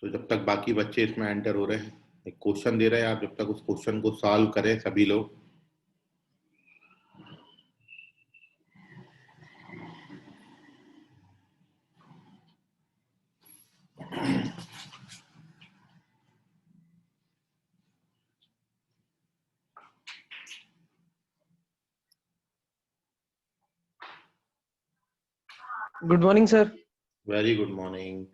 तो जब तक बाकी बच्चे इसमें एंटर हो रहे हैं, एक क्वेश्चन दे रहे हैं, आप जब तक उस क्वेश्चन को सॉल्व करें सभी लोग। Good morning sir. Very good morning.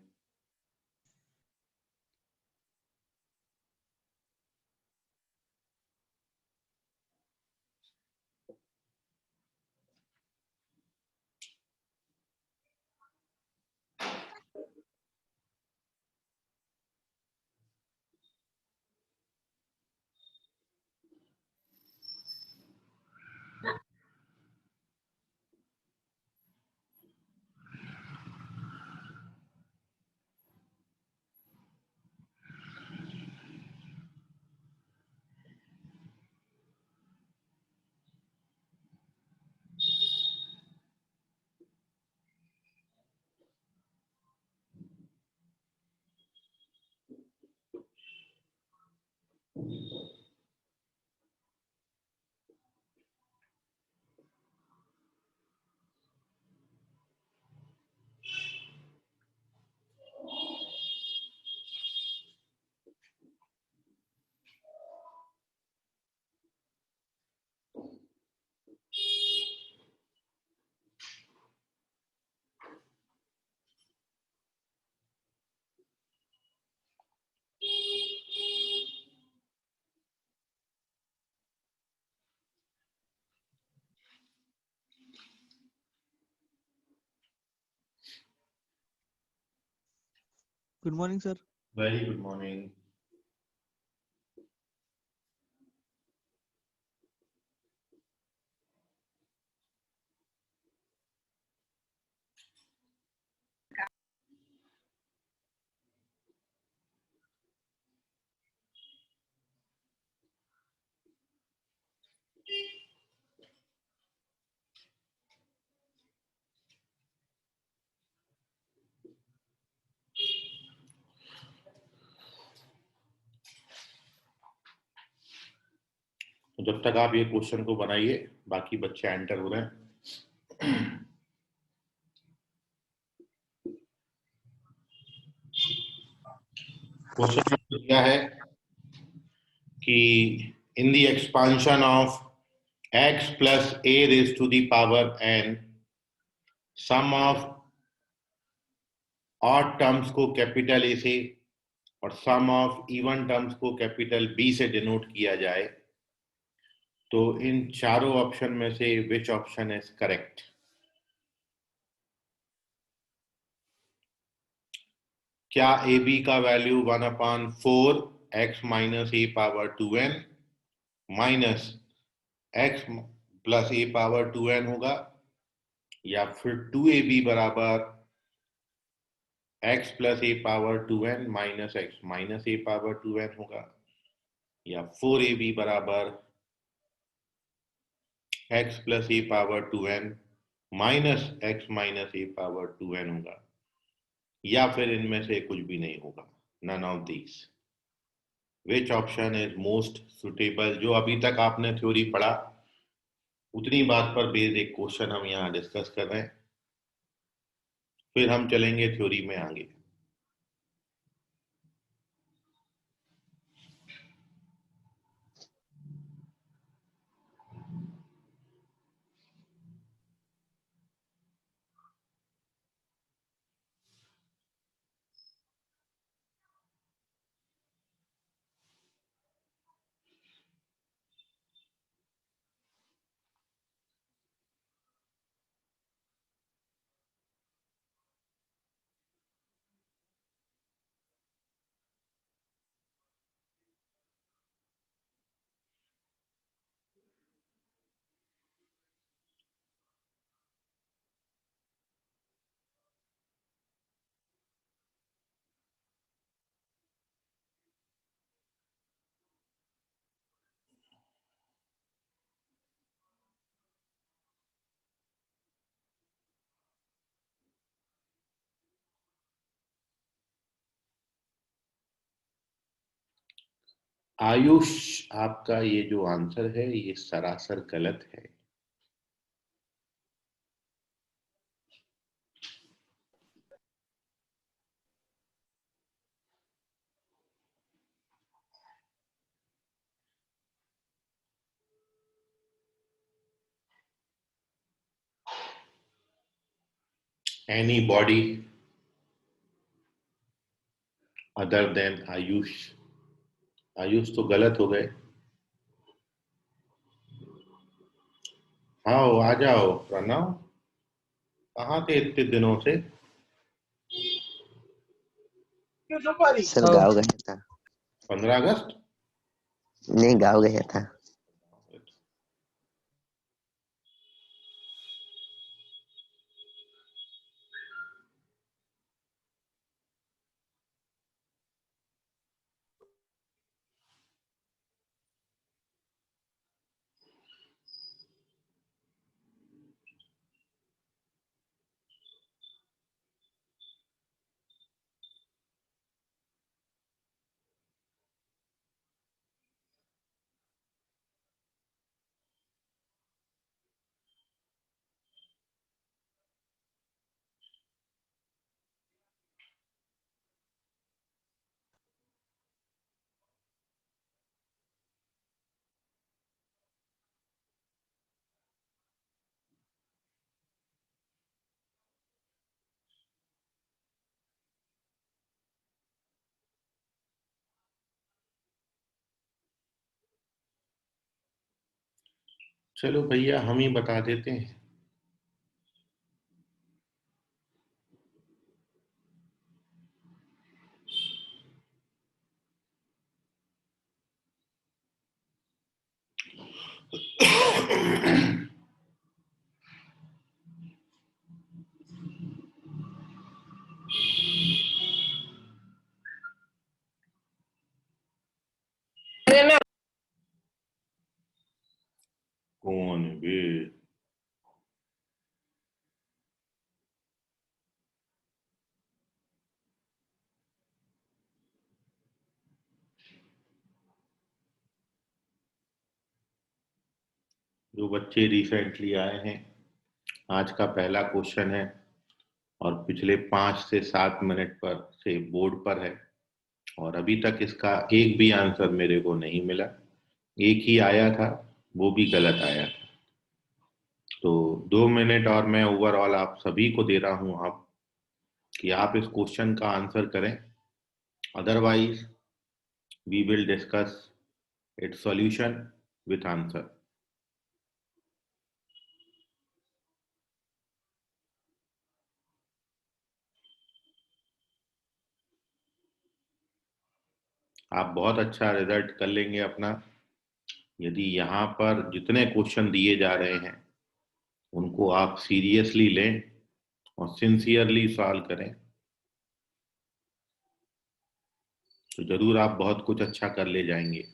Good morning sir. Very good morning. तो जब तक आप ये क्वेश्चन को बनाइए, बाकी बच्चे एंटर हो रहे हैं। क्वेश्चन क्या है कि in the expansion of x plus a raised to the power n, sum of odd terms को कैपिटल ए से और सम ऑफ इवन टर्म्स को कैपिटल बी से डिनोट किया जाए, तो इन चारों ऑप्शन में से विच ऑप्शन इज करेक्ट? क्या ए बी का value 1/4 x minus A power 2n minus x plus A power 2n होगा, या फिर 2ab बराबर x plus A power 2n minus x minus A power 2n होगा, या 4ab बराबर x plus A power 2n minus x minus A power 2n होगा, या फिर इनमें से कुछ भी नहीं होगा, none of these. Which option is most suitable? जो अभी तक आपने थ्योरी पढ़ा उतनी बात पर बेस्ड एक क्वेश्चन हम यहाँ डिस्कस कर रहे हैं, फिर हम चलेंगे थ्योरी में आगे। आयुष, आपका ये जो आंसर है ये सरासर गलत है। Any body other than Ayush. Ayush तो गलत हो गए। आओ आ जाओ प्रणव, कहाँ थे इतने दिनों से? सर गाँव गया था। 15 अगस्त? नहीं, गाँव गया था। चलो भैया हम ही बता देते हैं। कौन बे? जो बच्चे रिसेंटली आए हैं, आज का पहला क्वेश्चन है और पिछले 5 से 7 मिनट पर से बोर्ड पर है और अभी तक इसका एक भी आंसर मेरे को नहीं मिला। एक ही आया था, वो भी गलत आया था। तो 2 मिनट और मैं ओवरऑल आप सभी को दे रहा हूं आप कि आप इस क्वेश्चन का आंसर करें, otherwise we will discuss its solution with answer. आप बहुत अच्छा रिजल्ट कर लेंगे अपना, यदि यहाँ पर जितने क्वेश्चन दिए जा रहे हैं उनको आप सीरियसली लें और सिंसियरली सॉल्व करें, तो जरूर आप बहुत कुछ अच्छा कर ले जाएंगे।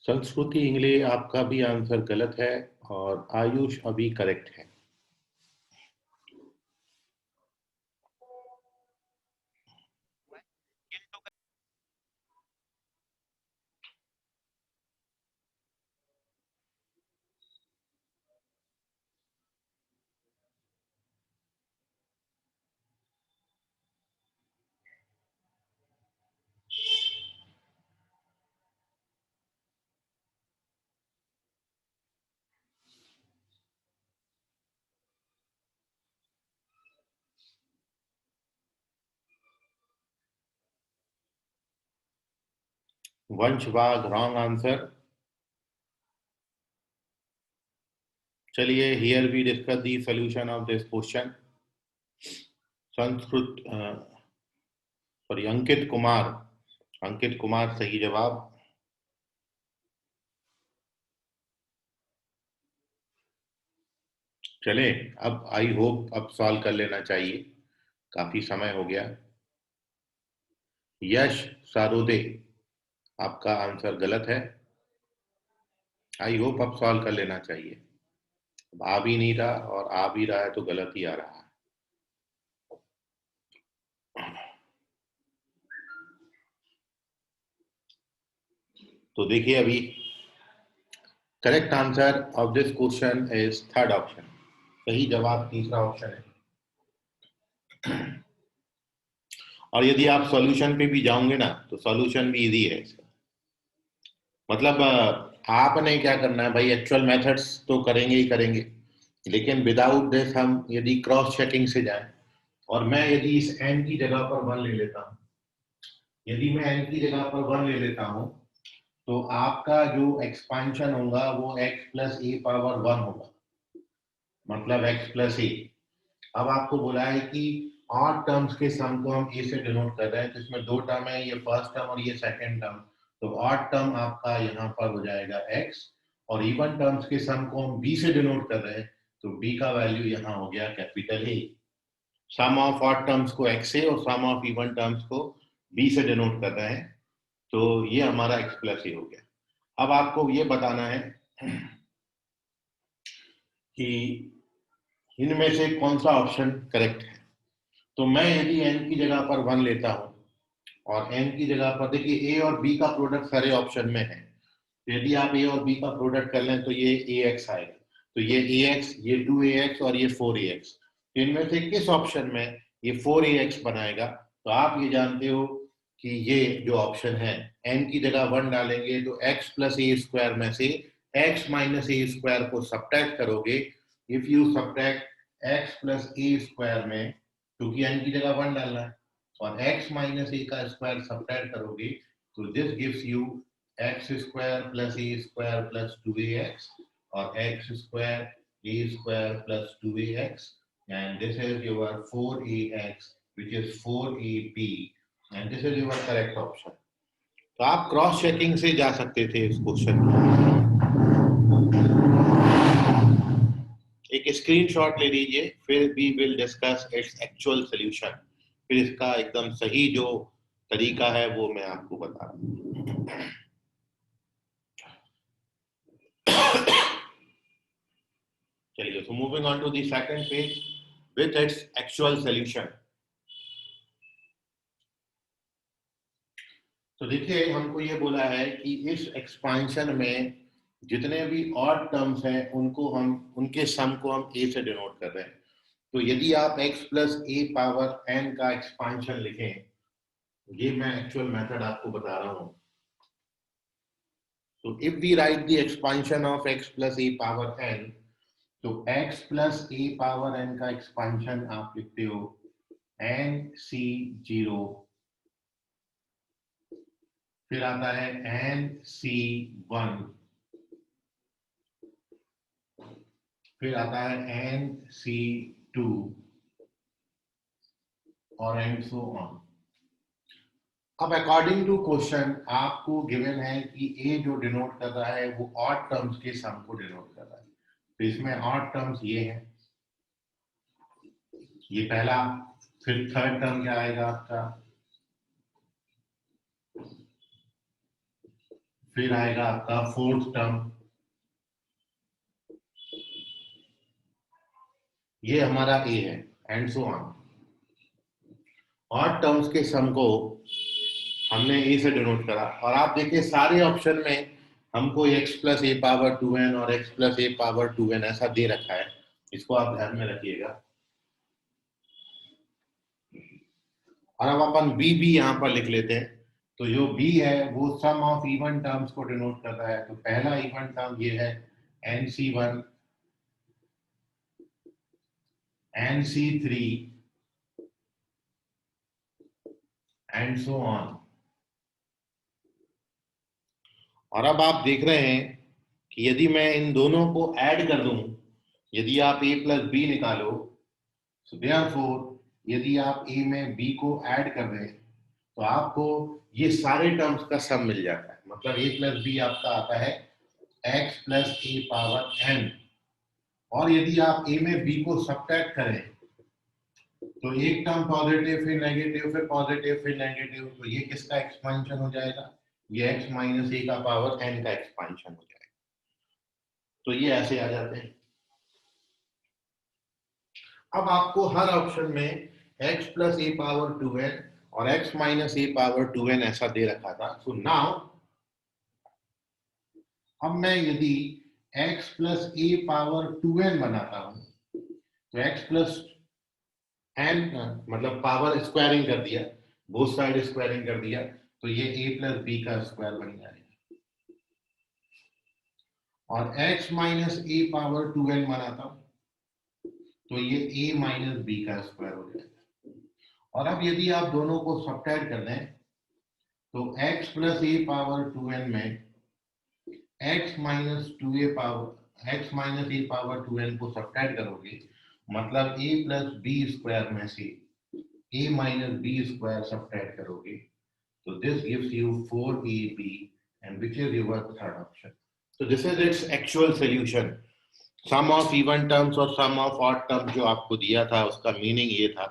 संस्कृति इंग्लिश आपका भी आंसर गलत है और आयुष अभी करेक्ट है। Vansh Wagh wrong answer. चलिए, here we discuss the solution of this question. Sanskrit sorry Ankit Kumar सही जवाब। चले, अब आई होप अब सॉल्व कर लेना चाहिए, काफी समय हो गया। यश सारोदे, आपका आंसर गलत है। आई होप अब सॉल्व कर लेना चाहिए। अब आ भी नहीं रहा, और आ भी रहा है तो गलत ही आ रहा है। तो देखिए, अभी correct answer of this question is third option. सही जवाब तीसरा ऑप्शन है। और यदि आप सॉल्यूशन पे भी जाओगे ना, तो सॉल्यूशन भी इजी है इसका। मतलब आपने क्या करना है भाई, एक्चुअल मेथड्स तो करेंगे ही करेंगे, लेकिन विदाउट दिस हम यदि क्रॉस चेकिंग से जाएं, और मैं यदि इस n की जगह पर 1 ले लेता हूं, यदि मैं n की जगह पर 1 ले लेता हूं, तो आपका जो एक्सपांशन होगा वो x प्लस ए पावर 1 होगा, मतलब x प्लस ए। अब आपको बोला है कि ऑड टर्म्स के सम को हम ए से डिनोट कर रहे हैं, तो इसमें दो टर्म है, ये फर्स्ट टर्म और ये सेकंड टर्म। तो ऑड टर्म आपका यहाँ पर हो जाएगा x, और इवन टर्म्स के सम को हम b से डिनोट कर रहे हैं, तो b का वैल्यू यहाँ हो गया capital A। Sum of odd terms को x से और सम ऑफ इवन टर्म्स को b से डिनोट कर रहे हैं, तो ये हमारा x प्लस ए हो गया। अब आपको ये बताना है कि इनमें से कौन सा ऑप्शन करेक्ट है। तो मैं यदि n की जगह पर 1 लेता हूं, और n की जगह पर देखिए a और b का प्रोडक्ट सारे ऑप्शन में है, तो यदि आप a और b का प्रोडक्ट कर लें तो ये ax आएगा, तो ये ax, ये 2ax और ये 4ax। तो इनमें से किस ऑप्शन में ये 4ax बनाएगा, तो आप ये जानते हो कि ये जो ऑप्शन है, n की जगह 1 डालेंगे तो x प्लस ए स्क्वायर में से x माइनस ए स्क्वायर को सब्ट्रैक्ट करोगे। If you subtract x plus A square में, क्योंकि n की जगह 1 डालना है, और x माइनस ए का स्क्वायर सब्ट्रैक्ट करोगे, तो this gives you x square plus A square plus 2ax, और x square a square plus 2ax, and this is your 4ax which is 4ab, and this is your correct option। तो आप cross checking से जा सकते थे इस question में। एक स्क्रीनशॉट ले लीजिए, फिर we will discuss its actual solution. फिर इसका एकदम सही जो तरीका है वो मैं आपको बता रहा हूँ। चलिए, so moving on to the second page with its actual solution। तो देखिए, हमको ये बोला है कि इस एक्सपांशन में जितने भी ऑड टर्म्स हैं उनको हम, उनके सम को हम a से डिनोट कर रहे हैं। तो यदि आप x plus A power n का एक्सपांशन लिखें, ये मैं एक्चुअल मेथड आपको बता रहा हूं। तो if we write the expansion of x plus A power n, तो x plus A power n का एक्सपांशन आप लिखते हो nc0, फिर आता है nc1, फिर आता है nc2, और एंड सो ऑन। अब अकॉर्डिंग टू क्वेश्चन आपको गिवन है कि a जो डिनोट कर रहा है वो ऑड टर्म्स के सम को डिनोट कर रहा है। तो इसमें ऑड टर्म्स ये है, ये पहला, फिर थर्ड टर्म क्या आएगा आपका, फिर आएगा आपका फोर्थ टर्म, ये हमारा a है, and so on. Odd terms के सम को हमने a से डिनोट करा, और आप देखिए सारे ऑप्शन में हमको x plus A power 2n और x plus A power 2n ऐसा दे रखा है, इसको आप ध्यान में रखिएगा। और अब अपन b भी यहां पर लिख लेते हैं। तो जो b है वो सम ऑफ इवन टर्म्स को डिनोट कर रहा है, तो पहला इवन टर्म ये है nc1, nc3 and so on. और अब आप देख रहे हैं कि यदि मैं इन दोनों को ऐड कर दूं, यदि आप a प्लस बी निकालो, so therefore यदि आप a में b को ऐड कर दें तो आपको ये सारे टर्म्स का सम मिल जाता है। मतलब a प्लस बी आपका आता है x plus a power n, और यदि आप a में b को सब्ट्रैक्ट करें तो एक टर्म पॉजिटिव फिर नेगेटिव फिर पॉजिटिव फिर नेगेटिव, तो ये किसका एक्सपेंशन हो जाएगा? ये x माइनस a का पावर n का एक्सपेंशन हो जाएगा। तो ये ऐसे आ जाते हैं। अब आपको हर ऑप्शन में x plus a power 2n और x minus a power 2n ऐसा दे रखा था। सो नाउ अब मैं यदि x plus a power 2n बनाता हूं तो x प्लस n मतलब पावर स्क्वायरिंग कर दिया, बोथ साइड स्क्वायरिंग कर दिया, तो ये a प्लस b का स्क्वायर बन जाएगा। और x minus a power 2n बनाता हूं तो ये a माइनस b का स्क्वायर हो जाएगा। और अब यदि आप दोनों को सब्ट्रैक्ट कर दें तो x plus a power 2n में x minus a power 2n को सब्ट्रैक्ट करोगे, मतलब a प्लस b स्क्वायर में से a minus b square subtract करोगे, तो this gives you 4ab, and which is your third option. तो this is its actual solution. Sum of even terms और sum of odd terms जो आपको दिया था उसका मीनिंग ये था।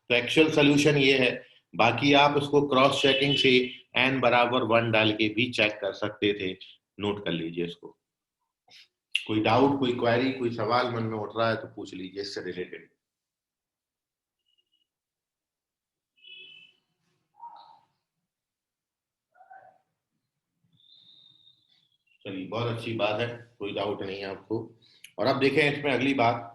तो एक्चुअल सॉल्यूशन ये है। बाकी आप उसको क्रॉस चेकिंग से n बराबर 1 डाल के भी चेक कर सकते थे। नोट कर लीजिए इसको। कोई डाउट, कोई क्वेरी, कोई सवाल मन में उठ रहा है तो पूछ लीजिए इससे रिलेटेड। चलिए, बहुत अच्छी बात है, कोई डाउट नहीं है आपको। और अब देखें इसमें अगली बात।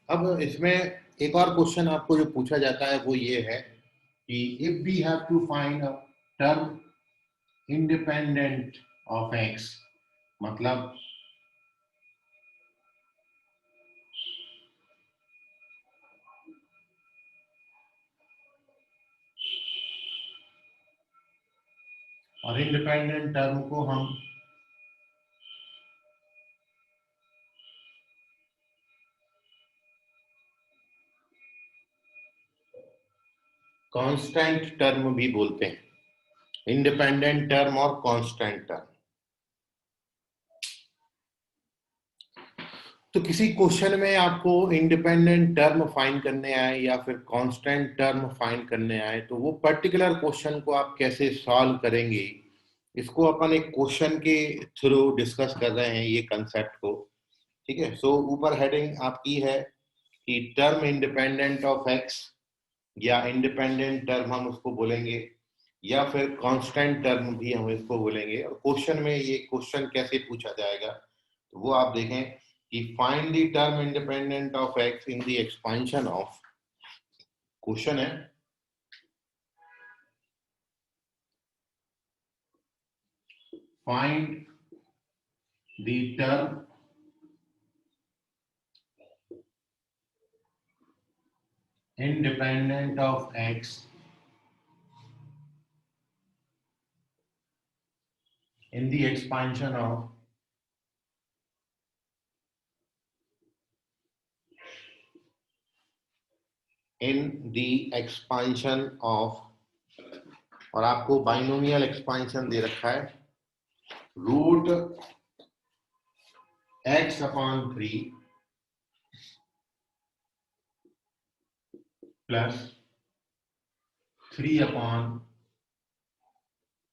अब इसमें एक और क्वेश्चन आपको जो पूछा जाता है वो ये है कि if we have to find a term independent of x, मतलब और इंडिपेंडेंट टर्म को हम कांस्टेंट टर्म भी बोलते हैं। इंडिपेंडेंट टर्म और कांस्टेंट टर्म। तो किसी क्वेश्चन में आपको इंडिपेंडेंट टर्म फाइंड करने आए या फिर कांस्टेंट टर्म फाइंड करने आए, तो वो पर्टिकुलर क्वेश्चन को आप कैसे सॉल्व करेंगे, इसको अपन एक क्वेश्चन के थ्रू डिस्कस कर रहे हैं, ये कंसेप्ट को। ठीक है। सो ऊपर हेडिंग आपकी है कि टर्म इंडिपेंडेंट ऑफ एक्स, या इंडिपेंडेंट टर्म हम उसको बोलेंगे, या फिर कांस्टेंट टर्म भी हम इसको बोलेंगे। और क्वेश्चन में ये क्वेश्चन कैसे पूछा जाएगा तो वो आप देखें कि find the term independent of X in the expansion of, question है find the term independent of x in the expansion of और आपको बाइनोमियल एक्सपेंशन दे रखा है root x upon 3 plus 3 upon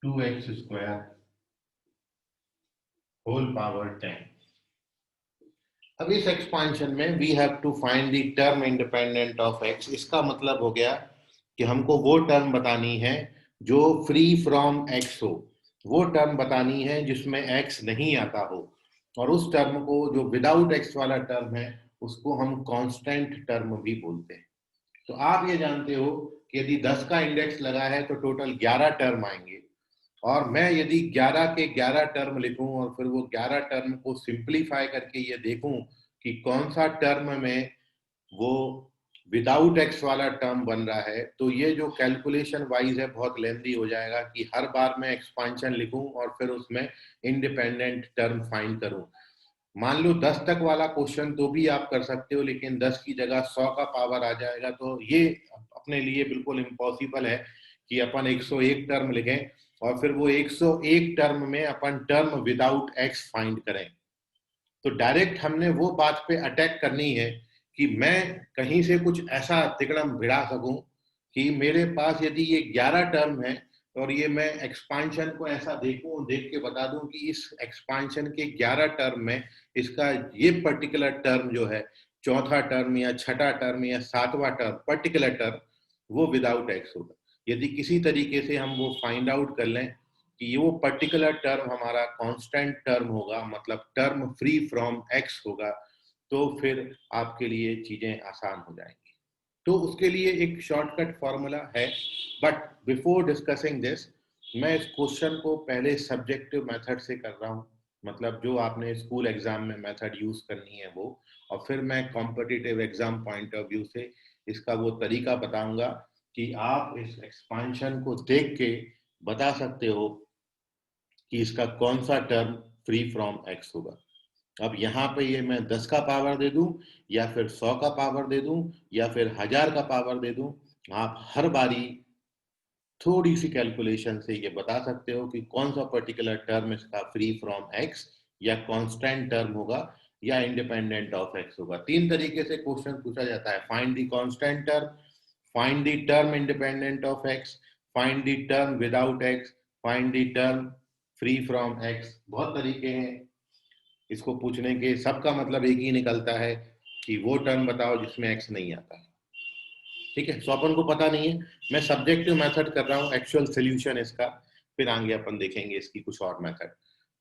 2x square whole power 10। अब इस expansion में we have to find the term independent of x। इसका मतलब हो गया कि हमको वो टर्म बतानी है जो फ्री फ्रॉम x हो, वो टर्म बतानी है जिसमें x नहीं आता हो, और उस टर्म को जो विदाउट x वाला टर्म है उसको हम कांस्टेंट टर्म भी बोलते हैं। तो आप ये जानते हो कि यदि 10 का इंडेक्स लगा है तो टोटल 11 टर्म आएंगे, और मैं यदि 11 के 11 टर्म लिखूं और फिर वो 11 टर्म को सिंप्लीफाई करके ये देखूं कि कौन सा टर्म में वो विदाउट एक्स वाला टर्म बन रहा है, तो ये जो कैलकुलेशन वाइज है बहुत लेंथी हो जाएगा कि हर बार मैं एक्सपांशन लिखूं और फिर उसमें इंडिपेंडेंट टर्म फाइंड करूं। मान लो 10 तक वाला क्वेश्चन तो भी आप कर सकते हो, लेकिन 10 की जगह 100 का पावर आ जाएगा, तो ये अपने लिए बिल्कुल इम्पॉसिबल है कि अपन 101 टर्म लिखें और फिर वो 101 टर्म में अपन टर्म विदाउट एक्स फाइंड करें। तो डायरेक्ट हमने वो बात पे अटैक करनी है कि मैं कहीं से कुछ ऐसा तिकड़म भिड़ा सकूं कि मेरे पास यदि ये 11 टर्म है और ये मैं एक्सपांशन को ऐसा देखूं, देख के बता दूं कि इस एक्सपांशन के 11 टर्म में इसका ये पर्टिकुलर टर्म जो है, चौथा टर्म या छठा टर्म या सातवां टर्म, पर्टिकुलर टर्म वो विदाउट एक्स होगा। यदि किसी तरीके से हम वो फाइंड आउट कर लें कि ये वो पर्टिकुलर टर्म हमारा कांस्टेंट टर्म होगा, मतलब टर्म फ्री फ्रॉम एक्स होगा, तो फिर आपके लिए चीजें आसान हो जाएंगी। तो उसके लिए एक शॉर्टकट फॉर्मूला है, बट बिफोर डिस्कसिंग दिस मैं इस क्वेश्चन को पहले सब्जेक्टिव मेथड से कर रहा हूँ, मतलब जो आपने स्कूल एग्जाम में मेथड यूज करनी है वो, और फिर मैं competitive exam point of view से इसका वो तरीका बताऊंगा कि आप इस एक्सपांशन को देख के बता सकते हो कि इसका कौन सा टर्म फ्री फ्रॉम एक्स होगा। अब यहाँ पे ये मैं 10 का पावर दे दूं या फिर 100 का पावर दे दूं या फिर 1000 का पावर दे दूं, आप हर बारी थोड़ी सी कैलकुलेशन से ये बता सकते हो कि कौन सा पर्टिकुलर टर्म इसका फ्री फ्रॉम एक्स या कांस्टेंट टर्म होगा या इंडिपेंडेंट ऑफ एक्स होगा। तीन तरीके से क्वेश्चन पूछा जाता है, find the constant term, find the term independent of x, find the term without x, find the term free from x. बहुत तरीके हैं इसको पूछने के, सबका मतलब एक ही निकलता है कि वो टर्म बताओ जिसमें एक्स नहीं आता है। ठीक है, सो अपन को पता नहीं है, मैं सब्जेक्टिव मेथड कर रहा हूँ, एक्चुअल सोल्यूशन इसका फिर आगे अपन देखेंगे इसकी कुछ और मेथड।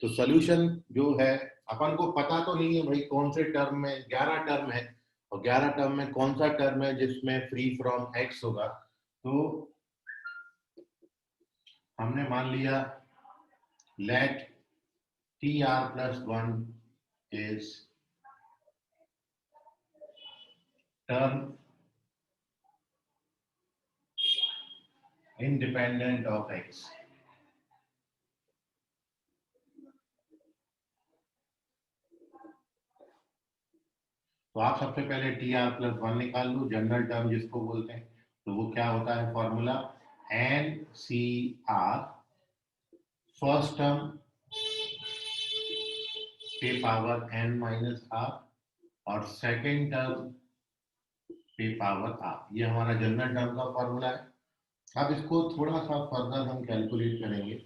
तो सोल्यूशन जो है, अपन को पता तो नहीं है भाई कौन से टर्म में 11 टर्म है और 11 टर्म में कौन सा टर्म है जिसमें फ्री फ्रॉम एक्स होगा। तो हमने मान लिया late tr+1 is term independent of x. तो आप सबसे पहले tr+1 निकाल लो, जनरल टर्म जिसको बोलते हैं। तो वो क्या होता है फॉर्मूला, NCr फर्स्ट टर्म पे पावर n-r और सेकेंड टर्म पे पावर r, ये हमारा जनरल टर्म का फॉर्मूला है। अब इसको थोड़ा सा फर्दर हम कैलकुलेट करेंगे।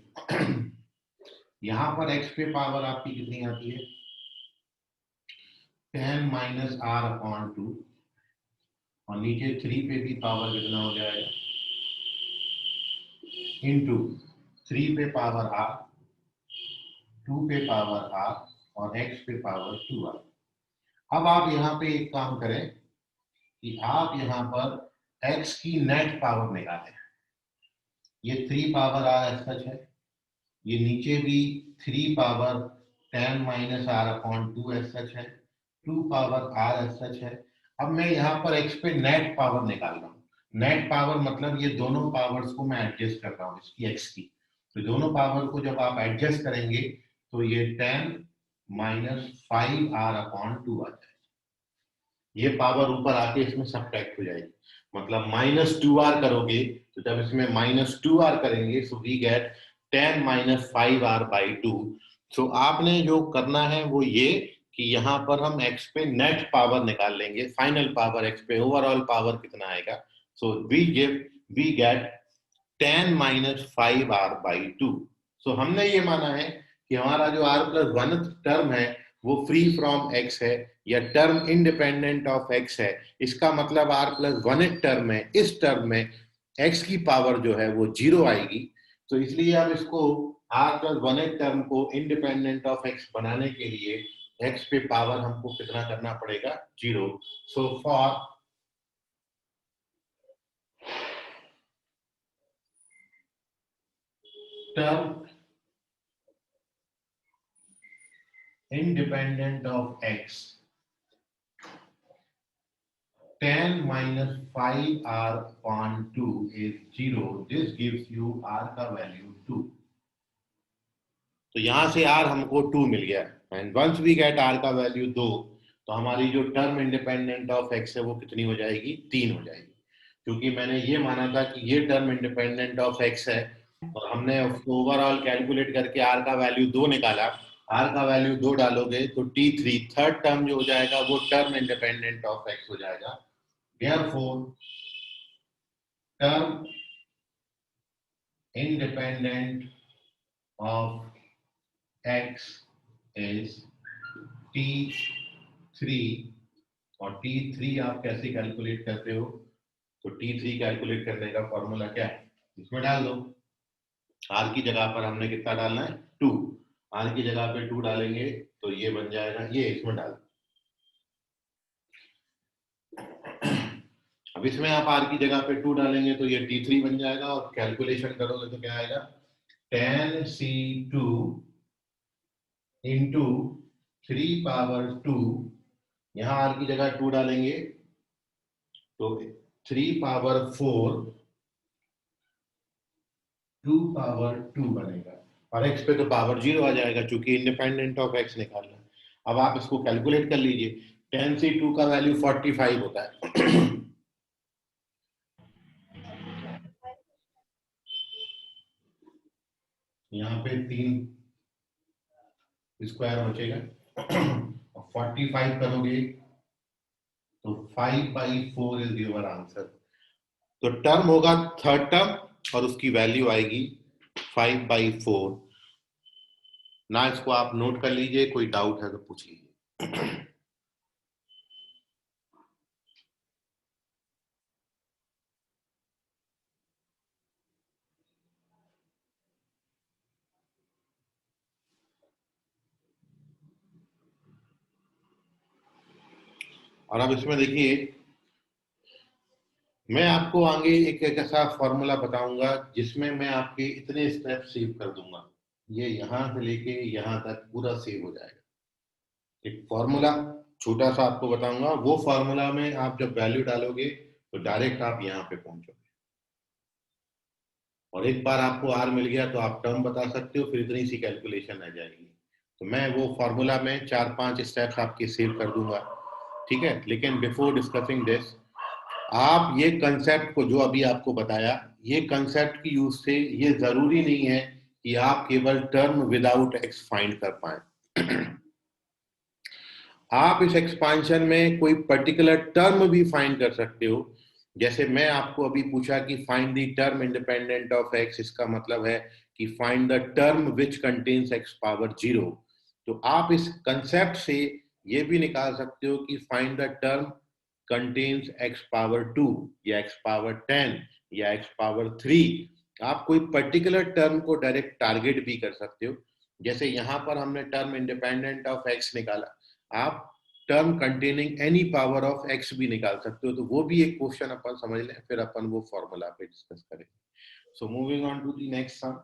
यहां पर x पे पावर आपकी कितनी आती है, 10-r/2, और नीचे 3 पे भी पावर कितना हो जाएगा, इंटू 3 पे पावर r, 2 पे पावर r और x पे पावर 2r। अब आप यहाँ पे एक काम करें कि आप यहाँ पर x की नेट पावर निकालें। ये 3 पावर r सच है, ये नीचे भी 3 पावर 10-r/2 सच है, 2 पावर r सच है। अब मैं यहाँ पर x पे नेट पावर निकाल रहा हूँ। नेट पावर मतलब ये दोनों पावर्स को मैं एडजस्ट कर रहा हूँ, इसकी x की। तो दोनों पावर को जब आप एडजस्ट करेंगे तो ये 10-5r/2 आ जाएगा। ये पावर ऊपर आके इसमें सब्ट्रैक्ट हो जाएगी, मतलब -2r करोगे तो जब इसमें -2r करेंगे सो वी गेट 10-5r/2। सो आपने जो करना है वो ये कि यहाँ पर हम x पे नेट पावर निकाल लेंगे, फाइनल पावर x पे, ओवरऑल पावर कितना आएगा। So we get 10-5r/2। सो हमने ये माना है कि हमारा जो r+1 टर्म है वो फ्री फ्रॉम x है या टर्म इंडिपेंडेंट ऑफ x है। इसका मतलब r+1 टर्म है, इस टर्म में x की पावर जो है वो 0 आएगी। तो इसलिए अब इसको आर प्लस 1 टर्म को इंडिपेंडेंट ऑफ एक्स बनाने के लिए एक्स पे पावर हमको कितना करना पड़ेगा 0. So for term independent of x, tan minus 5r upon 2 is 0. This gives you r का वैल्यू 2. तो यहां से r हमको 2 मिल गया and once we get r का वैल्यू 2 तो हमारी जो टर्म इंडिपेंडेंट ऑफ x है वो कितनी हो जाएगी 3 हो जाएगी, क्योंकि मैंने ये माना था कि ये टर्म इंडिपेंडेंट ऑफ x है और हमने उसको ओवरऑल कैलकुलेट करके r का वैल्यू 2 निकाला. r का वैल्यू 2 डालोगे तो t3 थर्ड टर्म जो हो जाएगा वो टर्म इंडिपेंडेंट ऑफ x हो जाएगा. Therefore, term independent of x is t3 और t3 आप कैसे कैलकुलेट करते हो? तो t3 कैलकुलेट करने का फॉर्मूला क्या है, इसमें डाल दो. r की जगह पर हमने कितना डालना है 2. r की जगह पे 2 डालेंगे तो ये बन जाएगा, ये इसमें डाल दो. अब इसमें आप r की जगह पे 2 डालेंगे तो ये t3 बन जाएगा और कैलकुलेशन करोगे तो क्या आएगा tan c2 इंटू 3 पावर 2. यहाँ r की जगह 2 डालेंगे तो 3 पावर 4 2 पावर 2 बनेगा और x पे तो पावर 0 आ जाएगा क्योंकि इंडिपेंडेंट ऑफ x निकालना. अब आप इसको कैलकुलेट कर लीजिए. tan c2 का वैल्यू 45 होता है. यहाँ पे 3 स्क्वायर बचेगा और 45 करोगे तो 5/4 इज योर आंसर. तो टर्म होगा थर्ड टर्म और उसकी वैल्यू आएगी 5/4. ना इसको आप नोट कर लीजिए, कोई डाउट है तो पूछ लीजिए. और अब इसमें देखिए मैं आपको आगे एक ऐसा फॉर्मूला बताऊंगा जिसमें मैं आपके इतने स्टेप सेव कर दूंगा. ये यहां से लेके यहां तक पूरा सेव हो जाएगा. एक फॉर्मूला छोटा सा आपको बताऊंगा, वो फॉर्मूला में आप जब वैल्यू डालोगे तो डायरेक्ट आप यहाँ पे पहुंचोगे और एक बार आपको आर मिल गया तो आप टर्म बता सकते हो, फिर इतनी सी कैलकुलेशन आ जाएगी. तो मैं वो फॉर्मूला में 4-5 स्टेप्स आपके सेव कर दूंगा, ठीक है. लेकिन बिफोर डिस्कसिंग दिस आप ये कंसेप्ट को जो अभी आपको बताया, ये कंसेप्ट की यूज से ये जरूरी नहीं है कि आप केवल टर्म विदाउट एक्स फाइंड कर पाए. आप इस एक्सपांशन में कोई पर्टिकुलर टर्म भी फाइंड कर सकते हो. जैसे मैं आपको अभी पूछा कि find the term independent of x, इसका मतलब है कि find the term which contains x power 0. तो आप इस कंसेप्ट से ये भी निकाल सकते हो कि find the term contains x power 2 या एक्स पावर 10 या एक्स पावर 3. आप कोई पर्टिकुलर टर्म को डायरेक्ट टारगेट भी कर सकते हो. जैसे यहाँ पर हमने टर्म इंडिपेंडेंट ऑफ एक्स निकाला, आप term containing any power of x भी निकाल सकते हो. तो वो भी एक क्वेश्चन अपन समझ लें, फिर अपन वो फॉर्मूला पे डिस्कस करेंगे. So moving on to the next sum.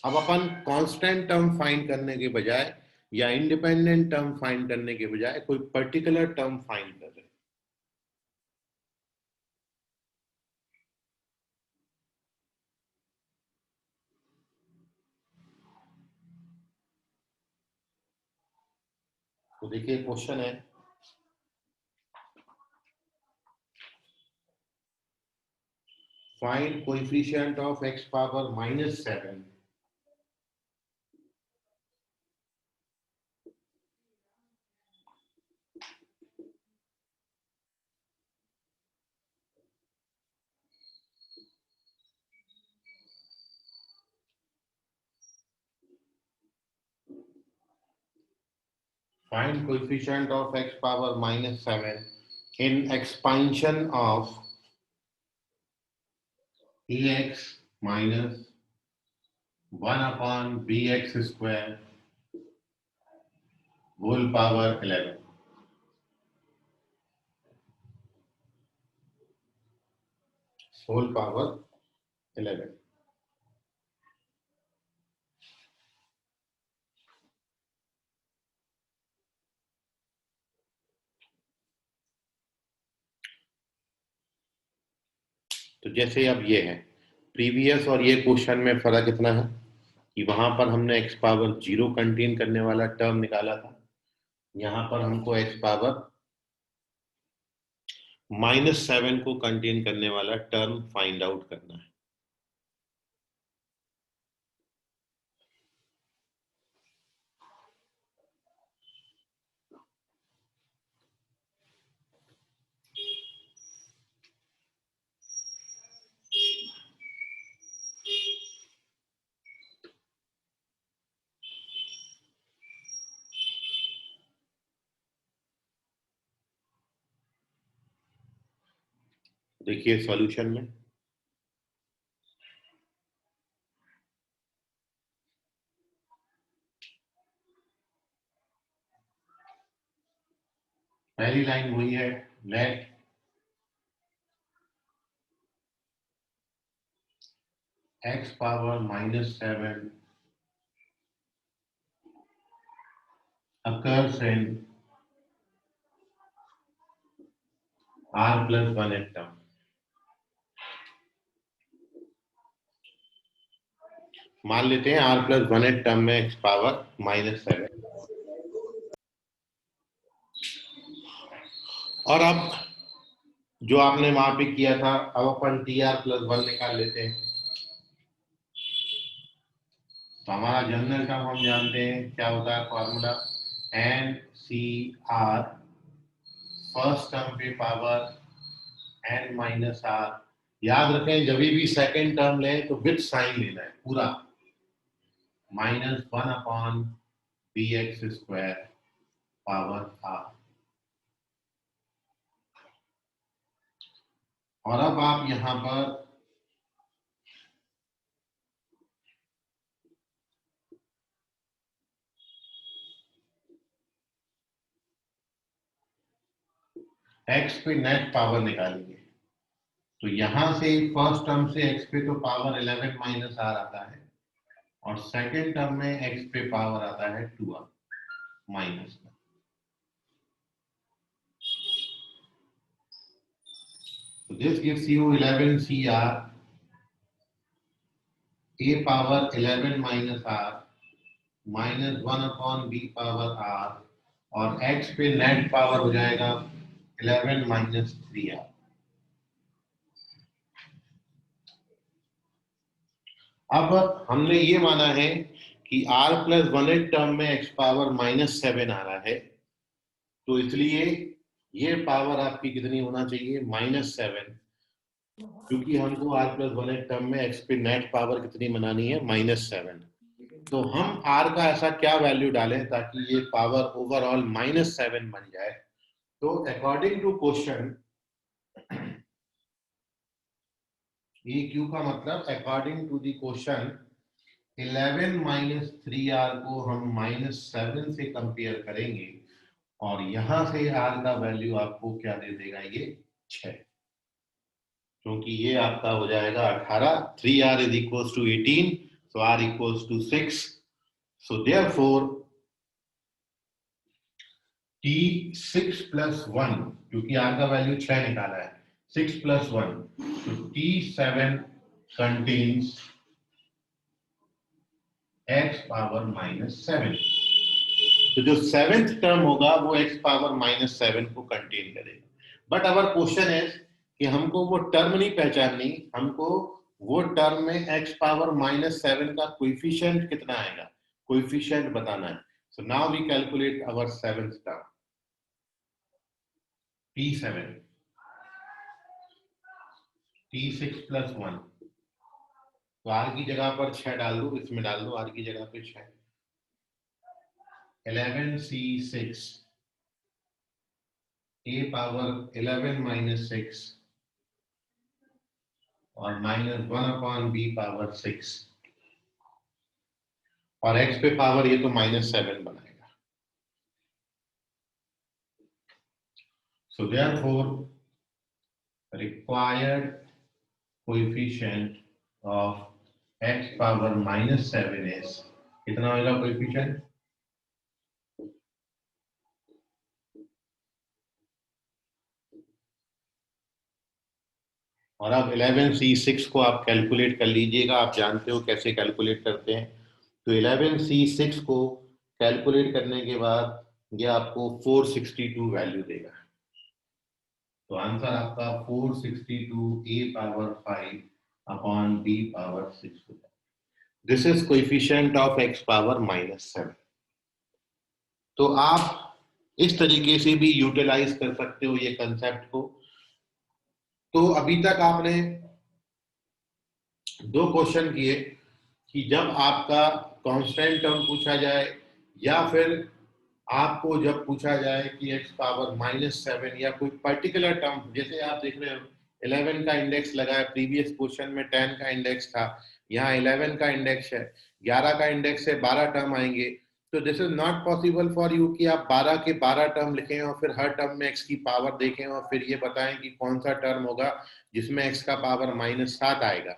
अब अपन कांस्टेंट टर्म फाइंड करने के बजाय या इंडिपेंडेंट टर्म फाइंड करने के बजाय कोई पर्टिकुलर टर्म फाइंड कर रहे हैं. तो देखिए क्वेश्चन है, find coefficient of x power -7 find coefficient of x power -7 in expansion of ax minus 1 upon bx square whole power 11. Whole power 11. तो जैसे अब ये है प्रीवियस और ये क्वेश्चन में फर्क इतना है कि वहां पर हमने x पावर 0 कंटेन करने वाला टर्म निकाला था, यहां पर हमको x पावर -7 को कंटेन करने वाला टर्म फाइंड आउट करना है। देखिए सॉल्यूशन में पहली लाइन वही है, let x power -7 occurs in r plus 1 term. मान लेते हैं r plus 1 टर्म में x पावर -7, और अब जो आपने वहां पे किया था अब अपन tr+1 निकाल लेते हैं। तो हमारा जनरल टर्म हम जानते हैं क्या होता है, फॉर्मूला NCr, फर्स्ट टर्म पे पावर n-r। याद रखें जब भी सेकंड टर्म लें तो विद साइन लेना है पूरा, -1 upon bx square power r। और अब आप यहां पर x पे नेट पावर निकालेंगे। तो यहां से फर्स्ट टर्म से x पे तो पावर 11 -r आता है, और सेकंड टर्म में x पे पावर आता है 2r minus. So this gives you 11CR a power 11 minus r minus 1 upon b power r, और x पे नेट पावर हो जाएगा 11 minus 3r। अब हमने ये माना है कि r plus 1 टर्म में x पावर -7 आ रहा है, तो इसलिए ये पावर आपकी कितनी होना चाहिए, -7, क्योंकि हमको r plus 1 टर्म में x पे नेट पावर कितनी बनानी है, -7। तो हम r का ऐसा क्या वैल्यू डालें ताकि ये पावर ओवरऑल -7 बन जाए। तो अकॉर्डिंग टू क्वेश्चन, ये क्यू का मतलब according to the question 11 minus 3r को हम -7 से कंपेयर करेंगे, और यहां से r का वैल्यू आपको क्या दे देगा, ये 6, क्योंकि ये आपका हो जाएगा 18, 3r is equals to 18, so r equals to 6, so therefore T6 plus 1, क्योंकि r का वैल्यू 6 निकाला है, 6 plus 1, so T7 contains x power -7। तो जो सेवेंथ टर्म होगा वो x पावर -7 को कंटेन करेगा। बट अवर क्वेश्चन है कि हमको वो टर्म नहीं पहचाननी, हमको वो टर्म में x पावर -7 का कोएफिशिएंट कितना आएगा, कोएफिशिएंट बताना है। So now we calculate our seventh term T7, T6 plus 1, तो r की जगह पर 6 डाल दो, इसमें डाल दो r की जगह पे 6, 11C6 a पावर 11 माइनस 6 और माइनस 1/b पावर 6 और x पे पावर ये तो -7 बनाएगा. So therefore required coefficient of x power -7 is कितना होगा कोएफिशिएंट? और अब 11c6 को आप कैलकुलेट कर लीजिएगा. आप जानते हो कैसे कैलकुलेट करते हैं. तो 11c6 को कैलकुलेट करने के बाद ये आपको 462 वैल्यू देगा. तो आंसर आपका 462 a power 5 upon b power 6 होगा. This is coefficient of x power -7. तो आप इस तरीके से भी यूटिलाइज कर सकते हो ये कंसेप्ट को. तो अभी तक आपने 2 क्वेश्चन किए कि जब आपका कांस्टेंट टर्म पूछा जाए या फिर आपको जब पूछा जाए कि x पावर -7 या कोई पर्टिकुलर टर्म, जैसे आप देख रहे हो 11 का इंडेक्स लगा है, प्रीवियस क्वेश्चन में 10 का इंडेक्स था, यहाँ 11 का इंडेक्स है, 11 का इंडेक्स है, 12 टर्म आएंगे. तो this is not possible for you कि आप 12 के 12 टर्म लिखें और फिर हर टर्म में x की पावर देखें और फिर ये बताएं कि कौन सा टर्म होगा जिसमें x का पावर -7 आएगा.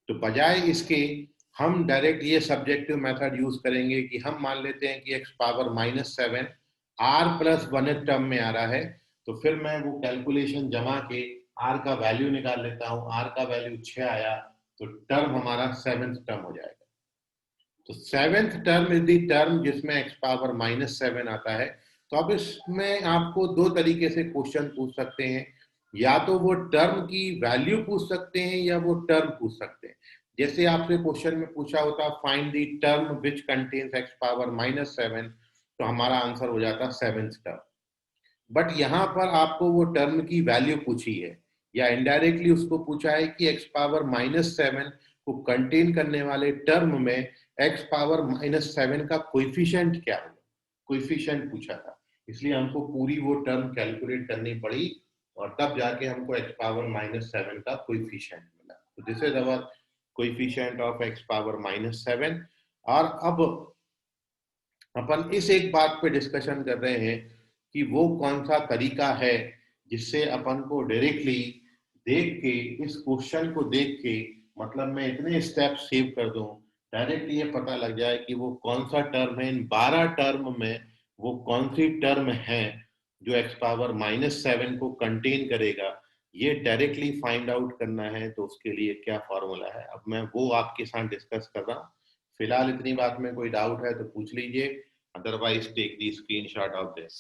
तो बजाय इसके हम डायरेक्ट ये सब्जेक्टिव मेथड यूज करेंगे कि हम मान लेते हैं कि x power -7 r plus 1th term में आ रहा है. तो फिर मैं वो कैलकुलेशन जमा के r का वैल्यू निकाल लेता हूँ. r का वैल्यू 6 आया तो टर्म हमारा 7th टर्म हो जाएगा. तो 7th term is the term जिसमें x पावर -7 आता है. तो अब इसमें आपको 2 तरीके से क्वेश्चन पूछ सकते हैं. या तो वो टर्म की वैल्यू पूछ सकते हैं या वो टर्म पूछ सकते हैं. जैसे आपसे क्वेश्चन में पूछा होता find the term which contains x power -7, तो हमारा आंसर हो जाता 7th टर्म. बट यहाँ पर आपको वो टर्म की वैल्यू पूछी है या इनडायरेक्टली उसको पूछा है कि x पावर -7 को कंटेन करने वाले टर्म में x पावर -7 का कोएफिशिएंट क्या होगा. कोएफिशिएंट पूछा था, इसलिए हमको पूरी वो टर्म कैलकुलेट करनी पड़ी और तब जाके हमको x पावर -7 का कोएफिशिएंट मिला. तो this is our coefficient of x power -7. और अब अपन इस एक बात पे डिस्कशन कर रहे हैं कि वो कौन सा तरीका है जिससे अपन को डायरेक्टली देख के, इस क्वेश्चन को देख के, मतलब मैं इतने स्टेप सेव कर दूं, डायरेक्टली ये पता लग जाए कि वो कौन सा टर्म है इन 12 टर्म में, वो कौन सी टर्म है जो x पावर -7 को कंटेन करेगा. ये डायरेक्टली फाइंड आउट करना है. तो उसके लिए क्या फॉर्मूला है, अब मैं वो आपके साथ डिस्कस कर रहा हूँ. फिलहाल इतनी बात में कोई डाउट है तो पूछ लीजिए, otherwise take the screenshot of this.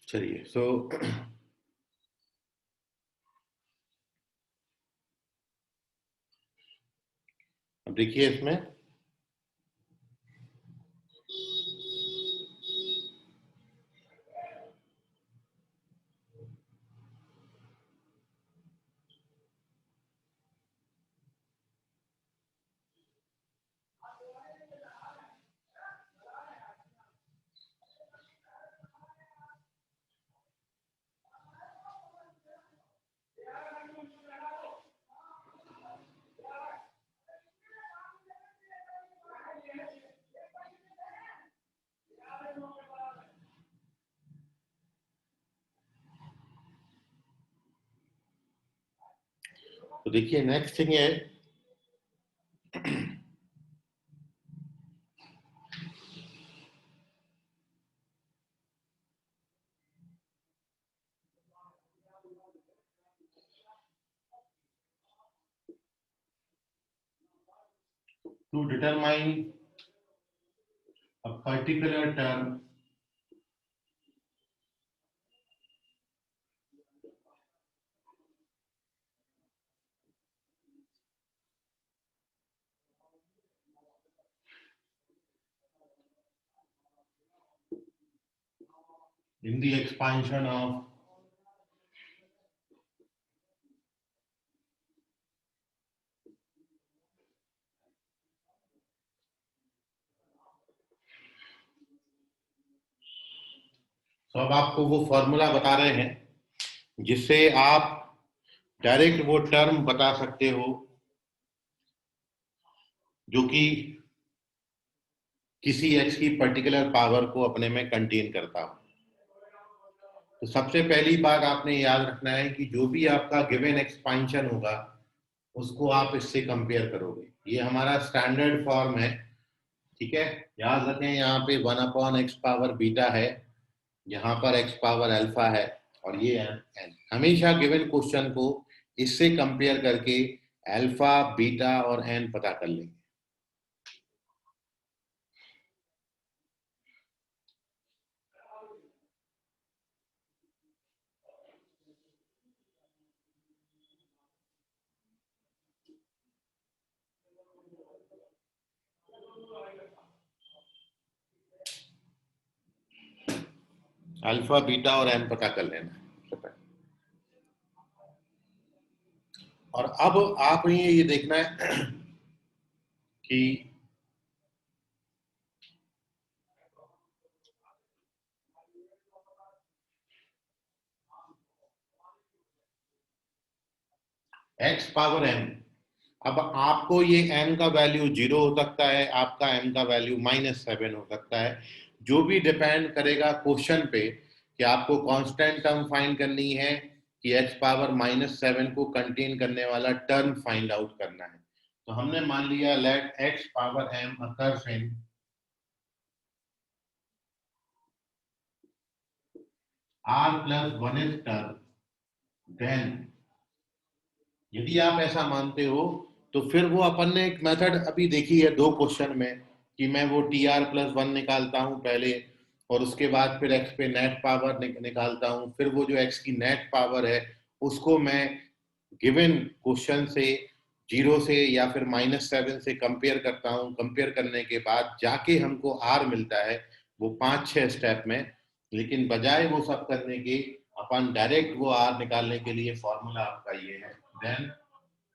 चलिए, सो अब देखिए इसमें तो देखिए नेक्स्ट थिंग है to determine a particular term in the expansion of तो अब आपको वो फॉर्मूला बता रहे हैं जिससे आप डायरेक्ट वो टर्म बता सकते हो जो कि किसी x की पर्टिकुलर पावर को अपने में कंटेन करता हो। तो सबसे पहली बात आपने याद रखना है कि जो भी आपका गिवन एक्सपेंशन होगा उसको आप इससे कंपेयर करोगे। ये हमारा स्टैंडर्ड फॉर्म है, ठीक है। याद रखें यहाँ पे 1/x पावर बीटा है, यहाँ पर x पावर अल्फा है और ये n। हमेशा गिवन क्वेश्चन को इससे कंपेयर करके अल्फा, बीटा और n पता कर लेंगे। अल्फा, बीटा और n पता कर लेना। और अब आप ये देखना है कि x पावर n, अब आपको ये n का वैल्यू 0 हो सकता है, आपका n का वैल्यू -7 हो सकता है। जो भी डिपेंड करेगा क्वेश्चन पे कि आपको कांस्टेंट टर्म फाइंड करनी है कि x पावर -7 को कंटेन करने वाला टर्म फाइंड आउट करना है। तो हमने मान लिया let x power m occurs in r+1th term, then यदि आप ऐसा मानते हो तो फिर वो अपन ने एक मेथड अभी देखी है 2 क्वेश्चन में कि मैं वो tr+1 निकालता हूं पहले और उसके बाद फिर x पे नेट पावर निकालता हूं, फिर वो जो x की नेट पावर है उसको मैं गिवन क्वेश्चन से 0 से या फिर -7 से कंपेयर करता हूं। कंपेयर करने के बाद जाके हमको r मिलता है वो 5-6 स्टेप में। लेकिन बजाय वो सब करने के अपन डायरेक्ट वो r निकालने के लिए फॉर्मूला आपका ये है। देन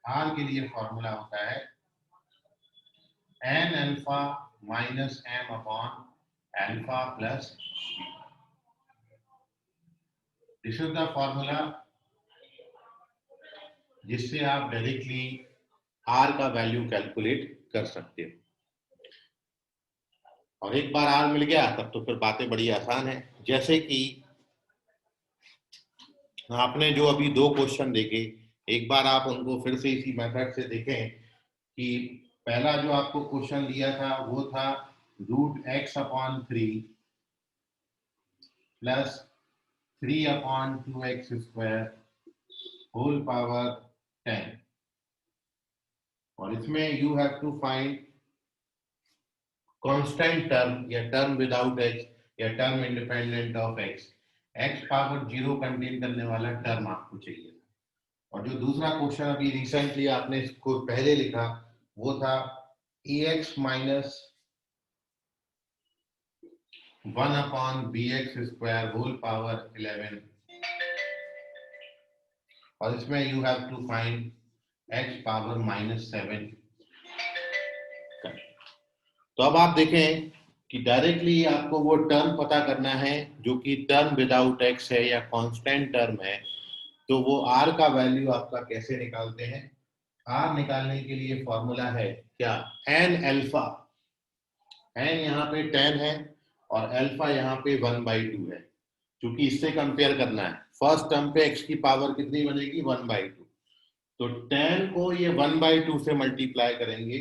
r के लिए फॉर्मूला होता है n alpha minus m upon alpha plus b। This is the formula जिससे आप डायरेक्टली r का वैल्यू कैलकुलेट कर सकते हो। और एक बार r मिल गया तब तो फिर बातें बड़ी आसान है। जैसे कि आपने जो अभी 2 क्वेश्चन देखे, एक बार आप उनको फिर से इसी मेथड से देखें कि पहला जो आपको क्वेश्चन दिया था वो था √x/3 plus 3/2x² whole power 10, और इसमें you have to find constant term या टर्म विदाउट x या term independent of x। x power 0 contain करने वाला टर्म आपको चाहिए। और जो दूसरा क्वेश्चन अभी रिसेंटली आपने इसको पहले लिखा वो था ax minus 1/bx² whole power 11, और इसमें you have to find x power -7। तो अब आप देखें कि डायरेक्टली आपको वो टर्म पता करना है जो कि टर्म विदाउट x है या कांस्टेंट टर्म है। तो वो r का वैल्यू आपका कैसे निकालते हैं? r निकालने के लिए फॉर्मूला है क्या, n अल्फा। n यहाँ पे 10 है और अल्फा यहाँ पे 1/2 है, क्योंकि इससे कंपेयर करना है। फर्स्ट टर्म पे x की पावर कितनी बनेगी 1/2। तो tan को ये 1/2 से मल्टीप्लाई करेंगे,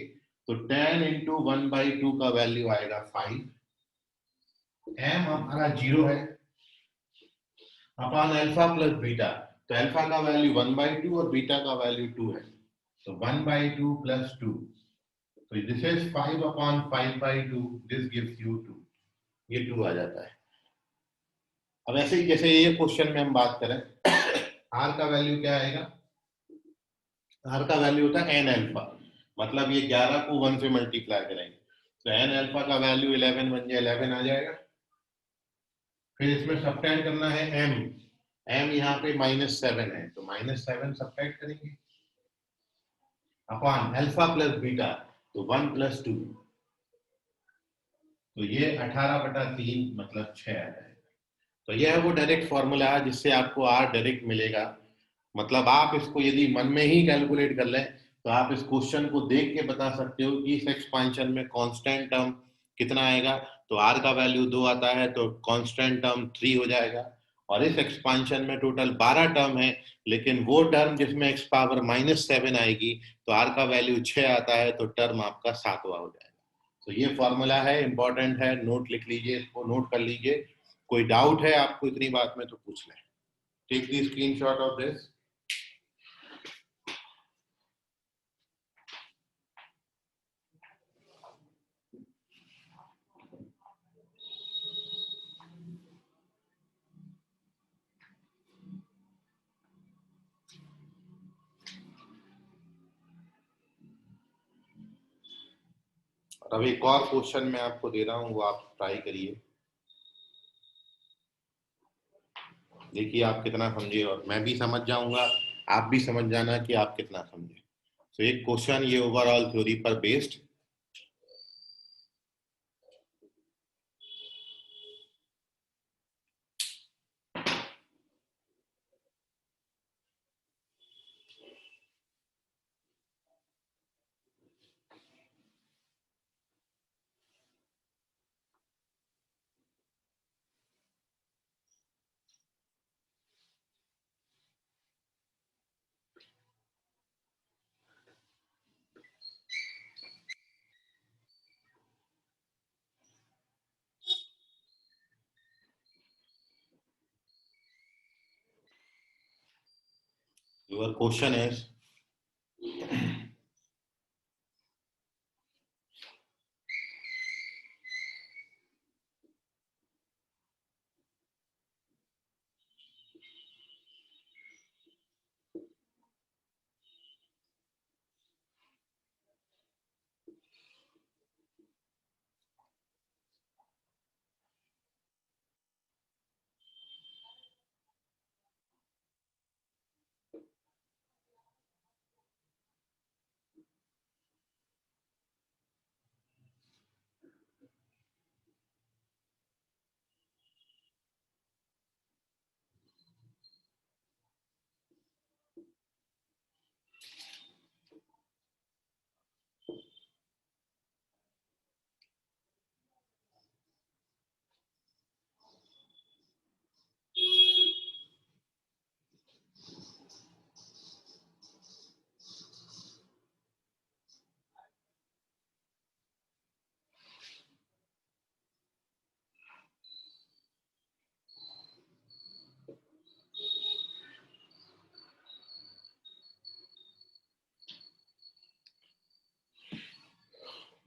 तो tan इंटू 1/2 का वैल्यू आएगा 5, m हमारा 0 है, अपॉन अल्फा प्लस बीटा, तो अल्फा का वैल्यू 1/2 और बीटा का वैल्यू 2 है, तो 1/2 प्लस 2, तो this is 5 upon 5/2, this gives you 2, ये 2 आ जाता है। अब ऐसे ही जैसे ये क्वेश्चन में हम बात करें, r का वैल्यू क्या आएगा, r का वैल्यू होता है n अल्फा, मतलब ये 11 को 1 से मल्टीप्लाई करेंगे, तो n अल्फा का वैल्यू 11 बन जाए 11 आ जाएगा। फिर इसमें सब्ट्रैक्ट करना है m यहाँ पे -7 है, तो -7 सब्ट्रैक्ट करेंगे अपॉन अल्फा प्लस बीटा, तो 1 + 2, तो ये 18/3 मतलब 6 आ जाएगा। तो यह है वो डायरेक्ट फॉर्मूला है जिससे आपको r डायरेक्ट मिलेगा। मतलब आप इसको यदि मन में ही कैलकुलेट कर लें तो आप इस क्वेश्चन को देख के बता सकते हो कि इस एक्सपांशन में कांस्टेंट टर्म कितना आएगा, तो r का वैल्यू 2 आता है तो कांस्टेंट टर्म 3 हो जाएगा, और इस एक्सपांशन में टोटल 12 टर्म है, लेकिन वो टर्म जिसमें x पावर -7 आएगी तो r का वैल्यू 6 आता है, तो टर्म आपका 7वां हो जाएगा। तो ये फॉर्मूला है, इंपॉर्टेंट है, नोट लिख लीजिए, इसको नोट कर लीजिए। कोई डाउट है आपको इतनी बात में तो पूछ लें। Take the screenshot of this. अब एक और क्वेश्चन मैं आपको दे रहा हूं, वो आप ट्राई करिए, देखिए आप कितना समझे, और मैं भी समझ जाऊंगा, आप भी समझ जाना कि आप कितना समझे। तो एक क्वेश्चन ये ओवरऑल थ्योरी पर based, your question is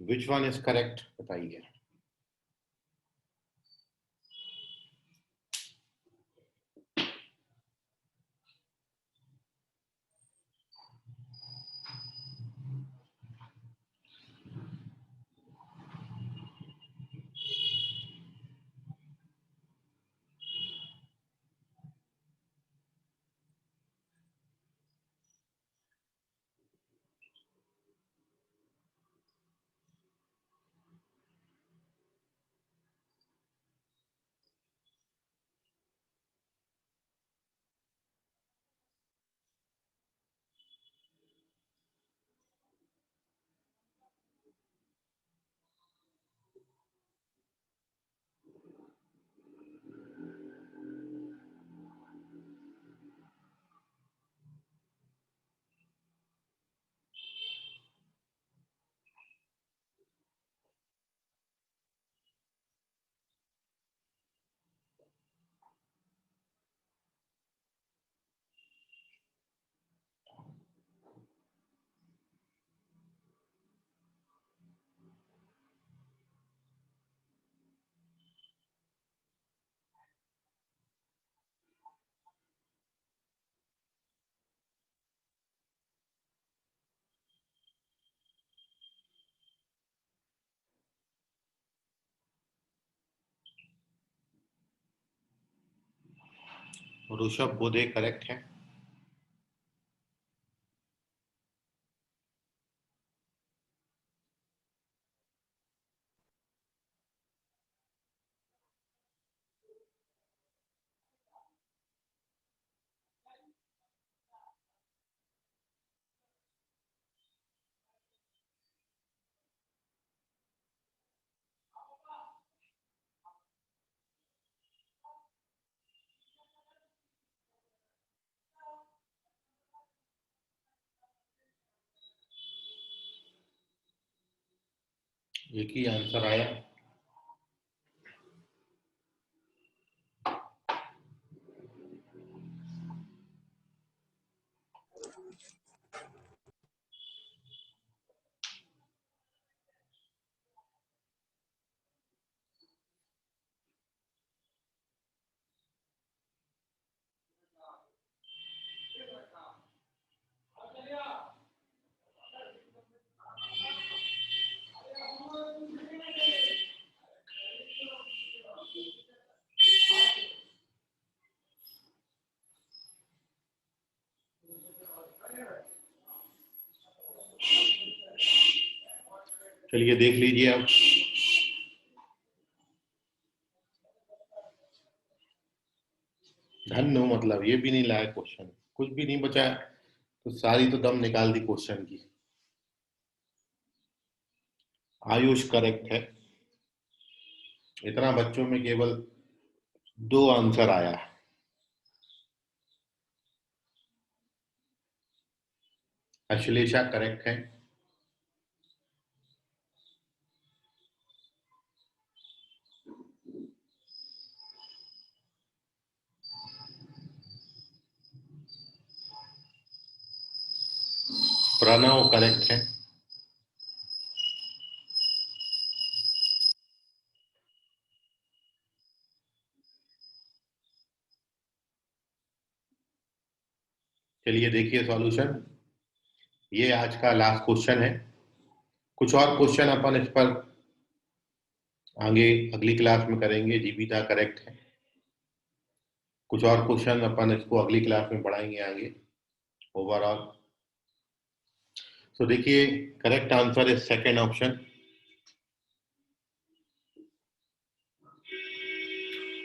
which one is correct, बताइए। ऋषभ बोधे करेक्ट है। एक ही आंसर आया। चलिए देख लीजिए अब। धन्नो मतलब ये भी नहीं लाया क्वेश्चन, कुछ भी नहीं बचा, तो सारी तो दम निकाल दी क्वेश्चन की। आयुष करेक्ट है। इतना बच्चों में केवल 2 आंसर आया। अश्लेषा करेक्ट है। प्रणव करेक्ट है। चलिए देखिए सॉल्यूशन। ये आज का लास्ट क्वेश्चन है। कुछ और क्वेश्चन अपन इस पर आगे अगली क्लास में करेंगे। जीविता करेक्ट है। कुछ और क्वेश्चन अपन इसको अगली क्लास में पढ़ाएंगे आगे ओवरऑल। तो देखिए correct answer is second option.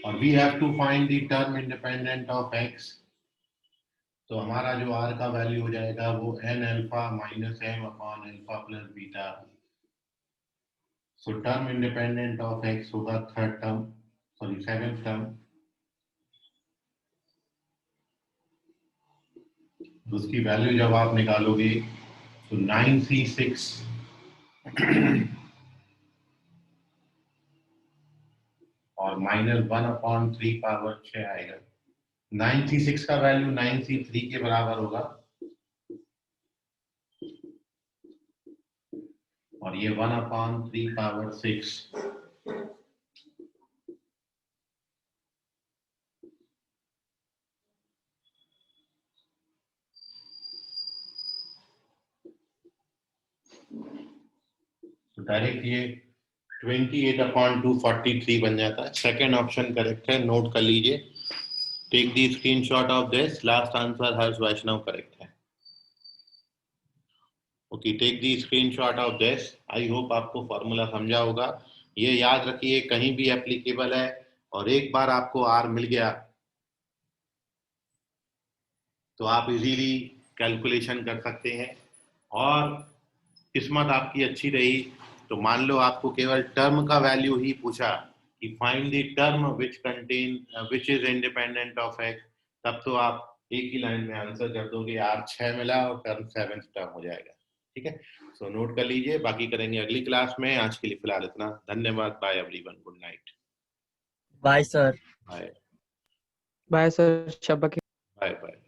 और we have to find the term independent of X. तो हमारा जो r का वैल्यू हो जाएगा वो n alpha minus m upon alpha plus beta. So term independent of x होगा third term, sorry seventh term. उसकी वैल्यू जब आप निकालोगे तो 9c6 और -1/3 पावर 6 आएगा। 9c6 का वैल्यू 9c3 के बराबर होगा और ये 1/3 पावर 6 डायरेक्ट ये 28/243 बन जाता है। सेकेंड ऑप्शन करेक्ट है, नोट कर लीजिए। Take the screenshot of this. Last answer Harsh Vaishnav correct है। Okay, take the screenshot of this. I hope आपको फॉर्मूला समझा होगा। ये याद रखिए कहीं भी एप्लीकेबल है, और एक बार आपको आर मिल गया तो आप इजीली कैलकुलेशन कर सकते हैं। और किस्मत आपकी अच्छी रही तो मान लो आपको केवल टर्म का वैल्यू ही पूछा कि find the term which is independent of x, तब तो आप एक ही लाइन में आंसर कर दोगे। आर 6 मिला और टर्म 7th टर्म हो जाएगा। ठीक है, सो नोट कर लीजिए। बाकी करेंगे अगली क्लास में। आज के लिए फिलहाल इतना। धन्यवाद। Bye everyone, good night. Bye sir. Bye bye sir, शब्बा के। Bye bye.